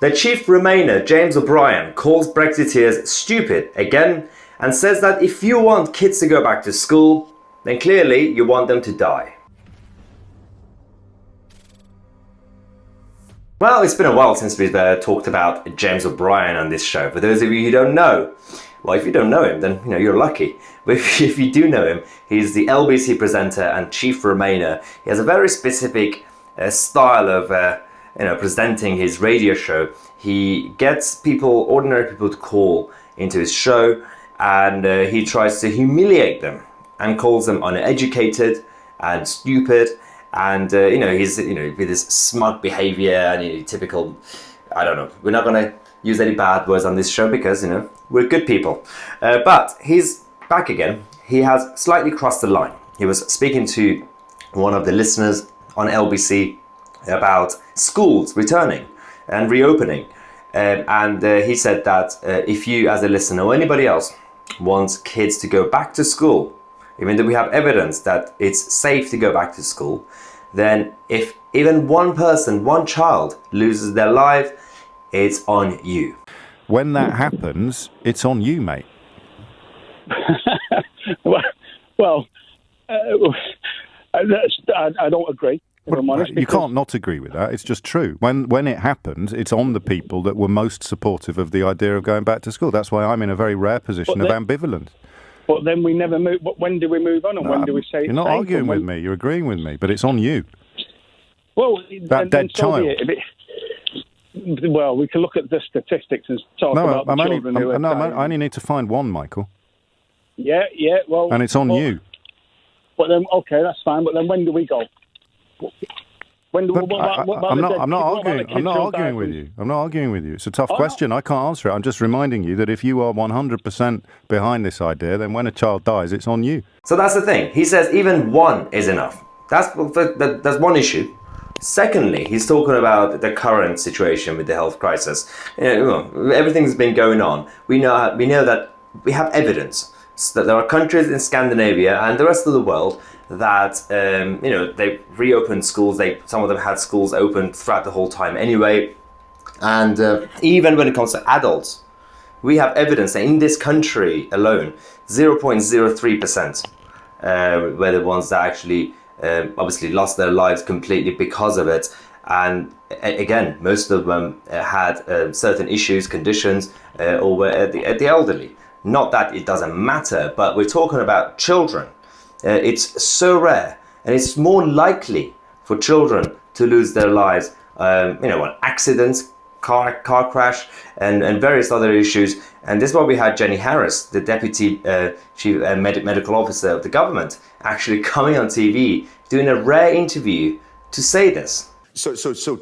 The chief Remainer, James O'Brien, calls Brexiteers stupid again and says that if you want kids to go back to school, then clearly you want them to die. Well, it's been a while since we've talked about James O'Brien on this show. For those of you who don't know, well, if you don't know him, then you're lucky. But if you do know him, he's the LBC presenter and chief Remainer. He has a very specific style of presenting his radio show. He gets ordinary people to call into his show, and he tries to humiliate them and calls them uneducated and stupid. And he's with his smug behaviour and typical. I don't know. We're not going to use any bad words on this show because we're good people. But he's back again. He has slightly crossed the line. He was speaking to one of the listeners on LBC about schools returning and reopening, and he said that if you, as a listener or anybody else, wants kids to go back to school, even though we have evidence that it's safe to go back to school, then if even one child loses their life, it's on you. When that happens, it's on you, mate. Well, I don't agree. If I'm honest, you can't not agree with that. It's just true. When it happens, it's on the people that were most supportive of the idea of going back to school. That's why I'm in a very rare position of ambivalence. But then we never move. When do we move on, and when do we say it's You're not safe, arguing with me. You're agreeing with me, but it's on you. Well, that dead child. Well, we can look at the statistics and talk about the children who are dying. I only need to find one, Michael. Yeah. Well, and it's on you. But then, okay, that's fine. But then, when do we go? When do I'm not arguing with you. I'm not arguing with you. It's a tough question. I can't answer it. I'm just reminding you that if you are 100% behind this idea, then when a child dies, it's on you. So that's the thing. He says even one is enough. That's one issue. Secondly, he's talking about the current situation with the health crisis. Everything's been going on. We know that we have evidence that there are countries in Scandinavia and the rest of the world that they reopened schools. Some of them had schools open throughout the whole time anyway. And even when it comes to adults, we have evidence that in this country alone, 0.03% were the ones that actually obviously lost their lives completely because of it. And again, most of them had certain issues, conditions, or were at the elderly. Not that it doesn't matter, but we're talking about children. It's so rare, and it's more likely for children to lose their lives, accidents, car crash, and various other issues. And this is why we had Jenny Harris, the deputy chief medical officer of the government, actually coming on TV, doing a rare interview to say this. So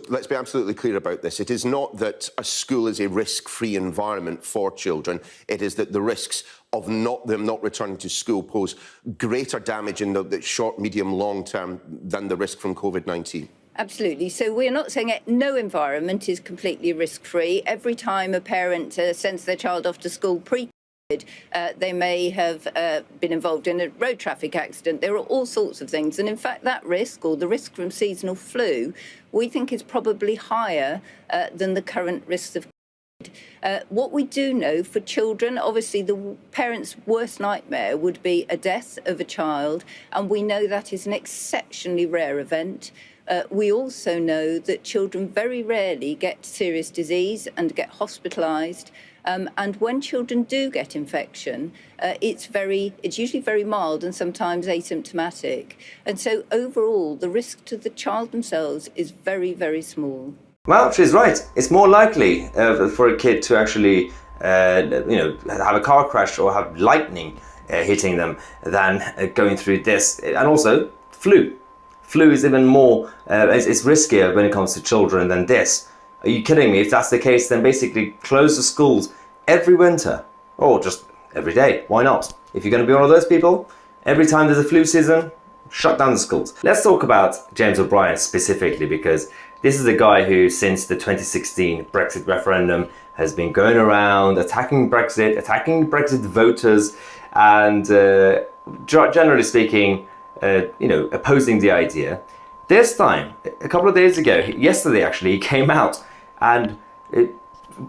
let's be absolutely clear about this. It is not that a school is a risk-free environment for children. It is that the risks of them not returning to school pose greater damage in the short, medium, long term than the risk from COVID-19. Absolutely. So we're not saying no environment is completely risk-free. Every time a parent sends their child off to school they may have been involved in a road traffic accident. There are all sorts of things. And in fact, that risk, or the risk from seasonal flu, we think is probably higher than the current risks of COVID. What we do know for children, obviously the parent's worst nightmare would be a death of a child. And we know that is an exceptionally rare event. We also know that children very rarely get serious disease and get hospitalised. And when children do get infection, it's usually very mild and sometimes asymptomatic. And so overall, the risk to the child themselves is very, very small. Well, she's right. It's more likely for a kid to actually, have a car crash or have lightning hitting them than going through this. And also, flu. Flu is even more, it's riskier when it comes to children than this. Are you kidding me? If that's the case, then basically close the schools every winter, or just every day. Why not? If you're going to be one of those people, every time there's a flu season, shut down the schools. Let's talk about James O'Brien specifically, because this is a guy who, since the 2016 Brexit referendum, has been going around attacking Brexit voters, and generally speaking, opposing the idea. This time, a couple of days ago, yesterday actually, he came out and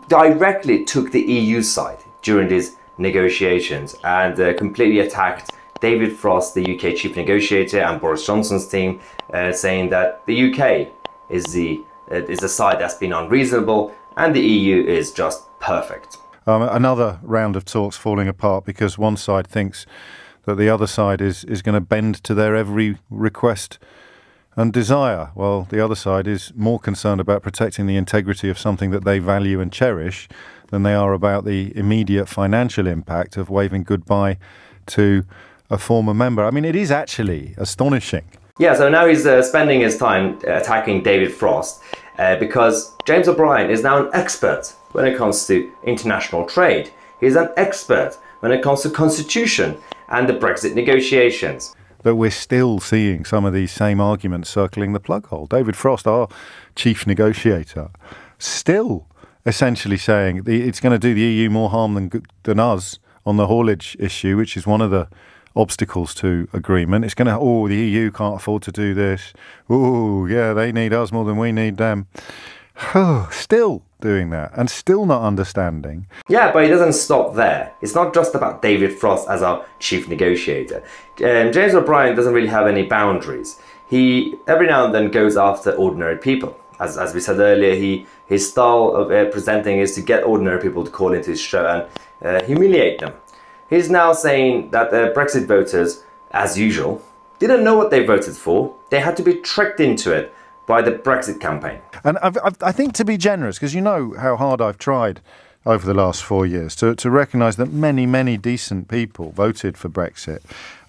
directly took the EU side during these negotiations and completely attacked David Frost, the UK chief negotiator, and Boris Johnson's team, saying that the UK is the side that's been unreasonable and the EU is just perfect. Another round of talks falling apart because one side thinks that the other side is going to bend to their every request and desire, while the other side is more concerned about protecting the integrity of something that they value and cherish than they are about the immediate financial impact of waving goodbye to a former member. I mean, it is actually astonishing. Yeah, so now he's spending his time attacking David Frost because James O'Brien is now an expert when it comes to international trade. He's an expert when it comes to constitution and the Brexit negotiations. But we're still seeing some of these same arguments circling the plug hole. David Frost, our chief negotiator, still essentially saying it's going to do the EU more harm than us on the haulage issue, which is one of the obstacles to agreement. It's going to, the EU can't afford to do this. Yeah, they need us more than we need them. Still doing that and still not understanding. Yeah, but he doesn't stop there. It's not just about David Frost as our chief negotiator. James O'Brien doesn't really have any boundaries. He every now and then goes after ordinary people. As we said earlier, his style of presenting is to get ordinary people to call into his show and humiliate them. He's now saying that the Brexit voters, as usual, didn't know what they voted for. They had to be tricked into it by the Brexit campaign. And I think, to be generous, because you know how hard I've tried over the last 4 years to recognise that many, many decent people voted for Brexit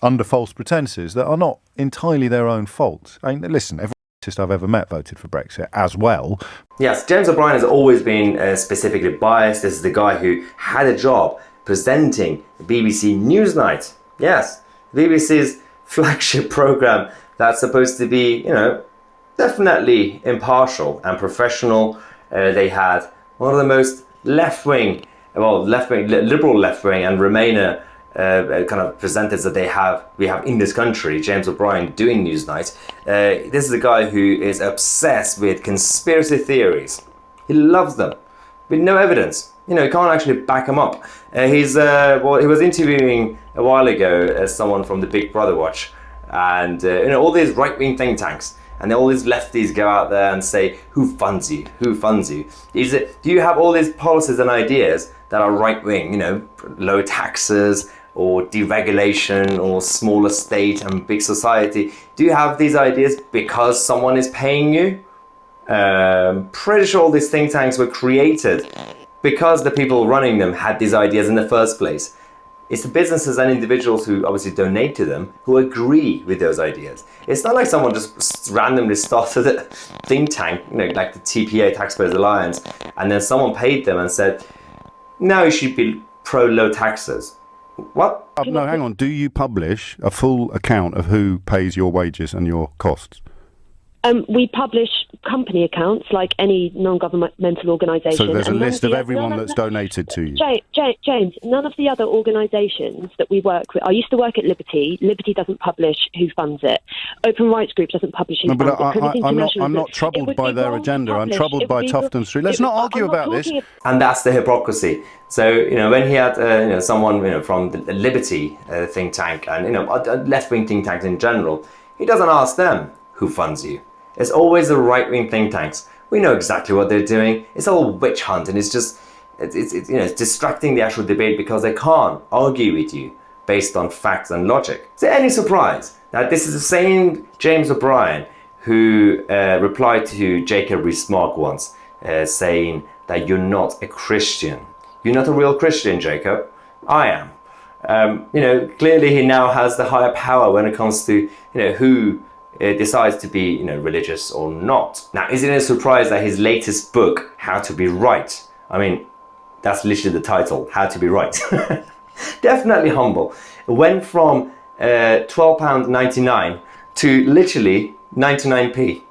under false pretences that are not entirely their own fault. I mean, listen, every racist I've ever met voted for Brexit as well. Yes, James O'Brien has always been specifically biased. This is the guy who had a job presenting BBC Newsnight. Yes, BBC's flagship programme that's supposed to be, definitely impartial and professional. They had one of the most liberal left-wing and Remainer kind of presenters that we have in this country, James O'Brien doing Newsnight. This is a guy who is obsessed with conspiracy theories. He loves them with no evidence. He can't actually back them up. He was interviewing a while ago someone from the Big Brother Watch, and all these right-wing think tanks. And all these lefties go out there and say, who funds you? Who funds you? Do you have all these policies and ideas that are right-wing, low taxes or deregulation or smaller state and big society? Do you have these ideas because someone is paying you? Pretty sure all these think tanks were created because the people running them had these ideas in the first place. It's the businesses and individuals who obviously donate to them who agree with those ideas. It's not like someone just randomly started a think tank, like the TPA, Taxpayers Alliance, and then someone paid them and said, now you should be pro-low taxes. What? No, hang on. Do you publish a full account of who pays your wages and your costs? We publish company accounts like any non-governmental organisation. So there's a list of everyone that's donated to you? James, none of the other organisations that we work with. I used to work at Liberty. Liberty doesn't publish who funds it. Open Rights Group doesn't publish who funds it. I'm not troubled by their agenda. I'm troubled by Tufton Street. Let's not argue about this. And that's the hypocrisy. So, when he had someone from the Liberty think tank and left-wing think tanks in general, he doesn't ask them who funds you. It's always the right-wing think tanks. We know exactly what they're doing. It's all witch hunt, and it's distracting the actual debate because they can't argue with you based on facts and logic. Is there any surprise that this is the same James O'Brien who replied to Jacob Rees-Mogg once, saying that you're not a Christian. You're not a real Christian, Jacob. I am. Clearly he now has the higher power when it comes to who decides to be religious or not. Now, is it a surprise that his latest book, How to Be Right, I mean, that's literally the title, How to Be Right, definitely humble, it went from £12.99 to literally 99p.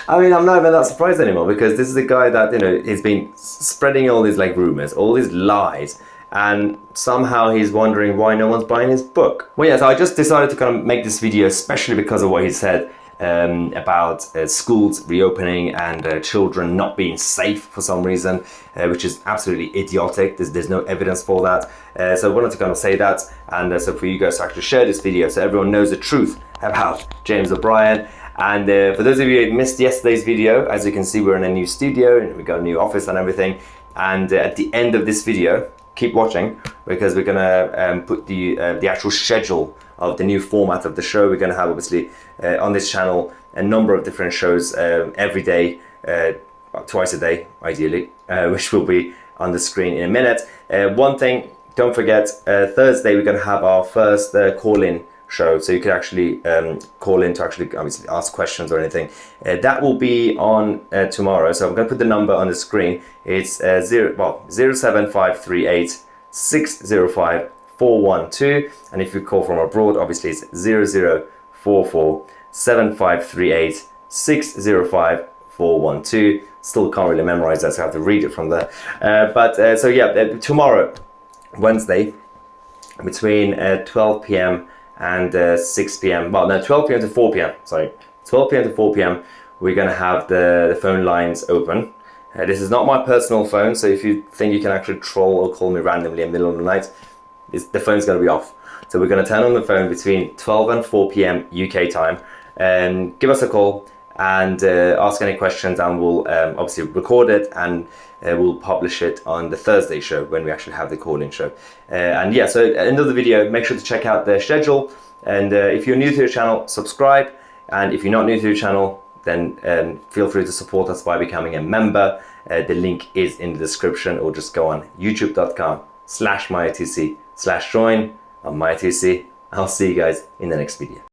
I mean, I'm not even that surprised anymore because this is a guy that has been spreading all these rumors, all these lies, and somehow he's wondering why no one's buying his book. Well, yeah, so I just decided to kind of make this video especially because of what he said about schools reopening and children not being safe for some reason, which is absolutely idiotic. There's no evidence for that. So I wanted to kind of say that, and so for you guys to actually share this video so everyone knows the truth about James O'Brien. And for those of you who missed yesterday's video, as you can see, we're in a new studio and we got a new office and everything. And at the end of this video, keep watching, because we're gonna put the actual schedule of the new format of the show. We're gonna have, obviously, on this channel a number of different shows every day, twice a day ideally, which will be on the screen in a minute. One thing, don't forget, Thursday we're gonna have our first call-in show, so you can actually call in to actually obviously ask questions or anything. That will be on tomorrow, so I'm going to put the number on the screen. It's 07538 605 412, and if you call from abroad, obviously it's 0044 7538 605 412. Still can't really memorize that, so I have to read it from there. So yeah, tomorrow, Wednesday, between 12 p.m. and 6 p.m. Well, no, 12 p.m. to 4 p.m. Sorry, 12 p.m. to 4 p.m. We're going to have the phone lines open. This is not my personal phone, so if you think you can actually troll or call me randomly in the middle of the night, the phone's going to be off. So we're going to turn on the phone between 12 and 4 p.m. UK time, and give us a call and ask any questions, and we'll obviously record it, and we'll publish it on the Thursday show when we actually have the call-in show. And yeah, so at the end of the video, make sure to check out the schedule, and if you're new to the channel, subscribe, and if you're not new to the channel, then feel free to support us by becoming a member. The link is in the description, or just go on youtube.com/myotc/join on myotc. I'll see you guys in the next video.